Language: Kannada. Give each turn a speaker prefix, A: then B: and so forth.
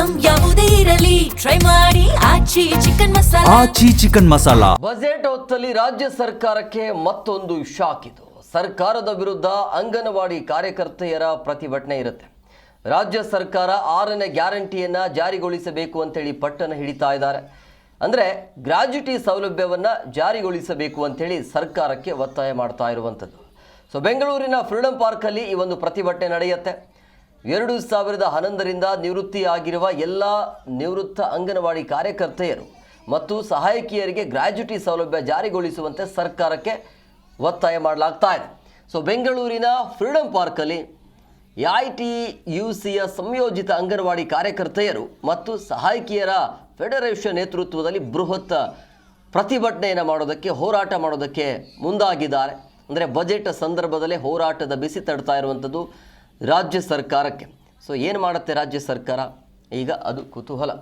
A: ಐಟಂ ಯಾವುದೇ ಇರಲಿ ಟ್ರೈ ಮಾಡಿ ಆಚಿ ಚಿಕನ್ ಮಸಾಲಾ.
B: ಬಜೆಟ್ ಹೊತ್ತಲ್ಲಿ ರಾಜ್ಯ ಸರ್ಕಾರಕ್ಕೆ ಮತ್ತೊಂದು ಶಾಕ್ ಇದು. ಸರ್ಕಾರದ ವಿರುದ್ಧ ಅಂಗನವಾಡಿ ಕಾರ್ಯಕರ್ತೆಯರ ಪ್ರತಿಭಟನೆ ಇರುತ್ತೆ. ರಾಜ್ಯ ಸರ್ಕಾರ 6ನೇ ಗ್ಯಾರಂಟಿಯನ್ನ ಜಾರಿಗೊಳಿಸಬೇಕು ಅಂತೇಳಿ ಪಟ್ಟನ ಹಿಡಿತಾ ಇದ್ದಾರೆ. ಅಂದರೆ ಗ್ರಾಜ್ಯುಟಿ ಸೌಲಭ್ಯವನ್ನು ಜಾರಿಗೊಳಿಸಬೇಕು ಅಂತೇಳಿ ಸರ್ಕಾರಕ್ಕೆ ಒತ್ತಾಯ ಮಾಡ್ತಾ ಇರುವಂಥದ್ದು. ಸೊ ಬೆಂಗಳೂರಿನ ಫ್ರೀಡಂ ಪಾರ್ಕಲ್ಲಿ ಈ ಒಂದು ಪ್ರತಿಭಟನೆ ನಡೆಯುತ್ತೆ. 2011ರಿಂದ ನಿವೃತ್ತಿಯಾಗಿರುವ ಎಲ್ಲ ನಿವೃತ್ತ ಅಂಗನವಾಡಿ ಕಾರ್ಯಕರ್ತೆಯರು ಮತ್ತು ಸಹಾಯಕಿಯರಿಗೆ ಗ್ರಾಜ್ಯುಟಿ ಸೌಲಭ್ಯ ಜಾರಿಗೊಳಿಸುವಂತೆ ಸರ್ಕಾರಕ್ಕೆ ಒತ್ತಾಯ ಮಾಡಲಾಗ್ತಾ ಇದೆ. ಸೊ ಬೆಂಗಳೂರಿನ ಫ್ರೀಡಂ ಪಾರ್ಕಲ್ಲಿ AITUCಯ ಸಂಯೋಜಿತ ಅಂಗನವಾಡಿ ಕಾರ್ಯಕರ್ತೆಯರು ಮತ್ತು ಸಹಾಯಕಿಯರ ಫೆಡರೇಷನ್ ನೇತೃತ್ವದಲ್ಲಿ ಬೃಹತ್ ಪ್ರತಿಭಟನೆಯನ್ನು ಮಾಡೋದಕ್ಕೆ, ಹೋರಾಟ ಮಾಡೋದಕ್ಕೆ ಮುಂದಾಗಿದ್ದಾರೆ. ಅಂದರೆ ಬಜೆಟ್ ಸಂದರ್ಭದಲ್ಲೇ ಹೋರಾಟದ ಬಿಸಿ ತಡ್ತಾ ಇರುವಂಥದ್ದು ರಾಜ್ಯ ಸರ್ಕಾರಕ್ಕೆ. ಸೊ ಏನು ಮಾಡುತ್ತೆ ರಾಜ್ಯ ಸರ್ಕಾರ ಈಗ, ಅದು ಕುತೂಹಲ.